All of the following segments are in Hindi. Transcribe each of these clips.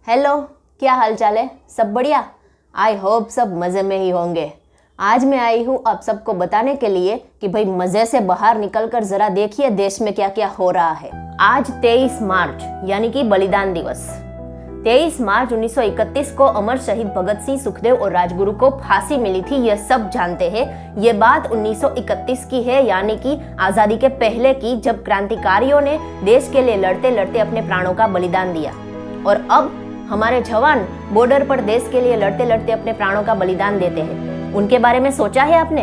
हेलो, क्या हाल चाल है? सब बढ़िया? आई होप सब मज़े में ही होंगे। आज मैं आई हूँ आप सबको बताने के लिए कि भाई मज़े से बाहर निकलकर ज़रा देखिए देश में क्या क्या हो रहा है। आज 23 मार्च यानी कि बलिदान दिवस। 23 मार्च 1931 को अमर शहीद भगत सिंह, सुखदेव और राजगुरु को फांसी मिली थी, यह सब जानते हैं। ये बात 1931 की है, यानी कि आज़ादी के पहले की, जब क्रांतिकारियों ने देश के लिए लड़ते लड़ते अपने प्राणों का बलिदान दिया। और अब हमारे जवान बॉर्डर पर देश के लिए लड़ते लड़ते अपने प्राणों का बलिदान देते हैं। उनके बारे में सोचा है आपने?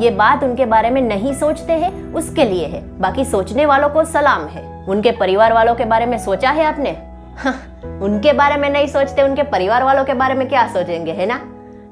ये बात उनके बारे में नहीं सोचते हैं उसके लिए है, बाकी सोचने वालों को सलाम है। उनके परिवार वालों के बारे में सोचा है आपने? उनके बारे में नहीं सोचते, उनके परिवार वालों के बारे में क्या सोचेंगे, है ना?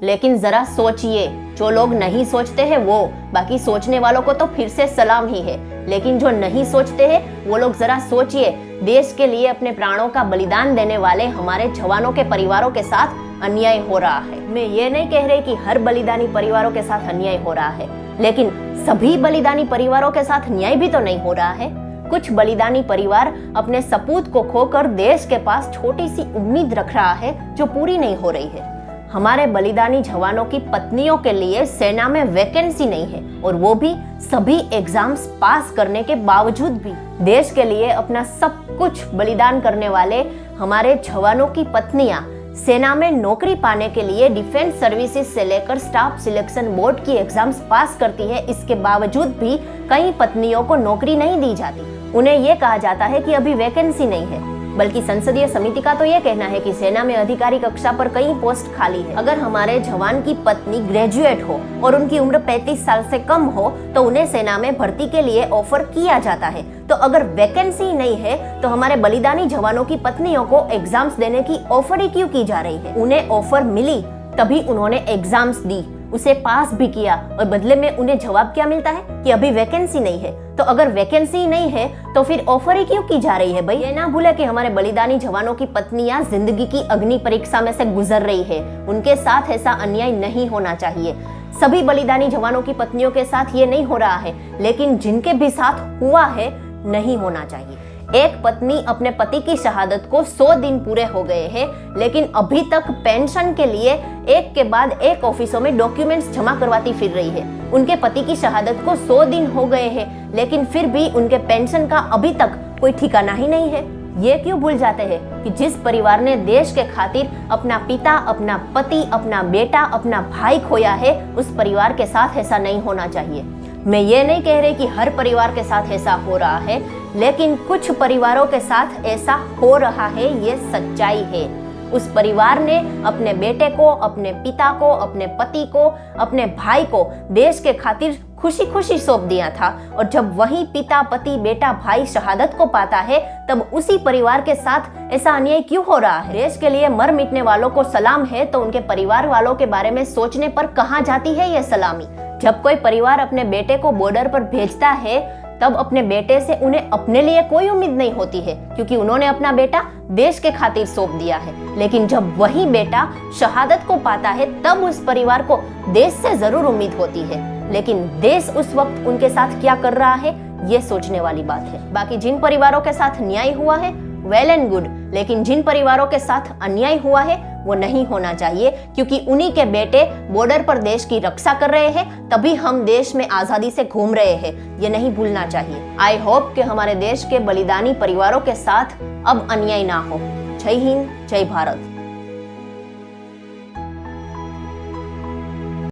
लेकिन जरा सोचिए, जो लोग नहीं सोचते हैं वो, बाकी सोचने वालों को तो फिर से सलाम ही है। लेकिन जो नहीं सोचते हैं वो लोग जरा सोचिए, देश के लिए अपने प्राणों का बलिदान देने वाले हमारे जवानों के परिवारों के साथ अन्याय हो रहा है। मैं ये नहीं कह रही कि हर बलिदानी परिवारों के साथ अन्याय हो रहा है, लेकिन सभी बलिदानी परिवारों के साथ न्याय भी तो नहीं हो रहा है। कुछ बलिदानी परिवार अपने सपूत को खोकर देश के पास छोटी सी उम्मीद रख रहा है जो पूरी नहीं हो रही है। हमारे बलिदानी जवानों की पत्नियों के लिए सेना में वैकेंसी नहीं है, और वो भी सभी एग्जाम्स पास करने के बावजूद भी। देश के लिए अपना सब कुछ बलिदान करने वाले हमारे जवानों की पत्नियां सेना में नौकरी पाने के लिए डिफेंस सर्विसेज से लेकर स्टाफ सिलेक्शन बोर्ड की एग्जाम्स पास करती है। इसके बावजूद भी कई पत्नियों को नौकरी नहीं दी जाती। उन्हें यह कहा जाता है कि अभी वैकेंसी नहीं है, बल्कि संसदीय समिति का तो ये कहना है कि सेना में अधिकारी कक्षा पर कई पोस्ट खाली है। अगर हमारे जवान की पत्नी ग्रेजुएट हो और उनकी उम्र 35 साल से कम हो तो उन्हें सेना में भर्ती के लिए ऑफर किया जाता है। तो अगर वैकेंसी नहीं है तो हमारे बलिदानी जवानों की पत्नियों को एग्जाम्स देने की ऑफर ही क्यों की जा रही है? उन्हें ऑफर मिली तभी उन्होंने एग्जाम्स दी, उसे पास भी किया, और बदले में उन्हें जवाब क्या मिलता है कि अभी वैकेंसी नहीं है। तो अगर वैकेंसी नहीं है तो फिर ऑफर ही क्यों की जा रही है? भाई ये ना भूले कि हमारे बलिदानी जवानों की पत्नियां जिंदगी की अग्नि परीक्षा में से गुजर रही है। उनके साथ ऐसा अन्याय नहीं होना चाहिए। सभी बलिदानी जवानों की पत्नियों के साथ ये नहीं हो रहा है, लेकिन जिनके भी साथ हुआ है नहीं होना चाहिए। एक पत्नी अपने पति की शहादत को 100 दिन पूरे हो गए हैं, लेकिन अभी तक पेंशन के लिए एक के बाद एक ऑफिसों में डॉक्यूमेंट्स जमा करवाती फिर रही है। उनके पति की शहादत को 100 दिन हो गए हैं, लेकिन फिर भी उनके पेंशन का अभी तक कोई ठिकाना ही नहीं है। ये क्यों भूल जाते हैं कि जिस परिवार ने देश के खातिर अपना पिता, अपना पति, अपना बेटा, अपना भाई खोया है, उस परिवार के साथ ऐसा नहीं होना चाहिए। मैं ये नहीं कह रही कि हर परिवार के साथ ऐसा हो रहा है, लेकिन कुछ परिवारों के साथ ऐसा हो रहा है, ये सच्चाई है। उस परिवार ने अपने बेटे को, अपने पिता को, अपने पति को, अपने भाई को देश के खातिर खुशी खुशी सौंप दिया था, और जब वही पिता, पति, बेटा, भाई शहादत को पाता है तब उसी परिवार के साथ ऐसा अन्याय क्यों हो रहा है? देश के लिए मर मिटने वालों को सलाम है, तो उनके परिवार वालों के बारे में सोचने पर कहाँ जाती है ये सलामी? जब कोई परिवार अपने बेटे को बॉर्डर पर भेजता है तब अपने बेटे से उन्हें अपने लिए कोई उम्मीद नहीं होती है, क्योंकि उन्होंने अपना बेटा देश के खातिर सौंप दिया है। लेकिन जब वही बेटा शहादत को पाता है तब उस परिवार को देश से जरूर उम्मीद होती है, लेकिन देश उस वक्त उनके साथ क्या कर रहा है ये सोचने वाली बात है। बाकी जिन परिवारों के साथ न्याय हुआ है वेल एंड गुड, लेकिन जिन परिवारों के साथ अन्याय हुआ है वो नहीं होना चाहिए, क्योंकि उन्हीं के बेटे बॉर्डर पर देश की रक्षा कर रहे हैं, तभी हम देश में आजादी से घूम रहे हैं। ये नहीं भूलना चाहिए। आई होप कि हमारे देश के बलिदानी परिवारों के साथ अब अन्याय ना हो। जय हिंद, जय भारत।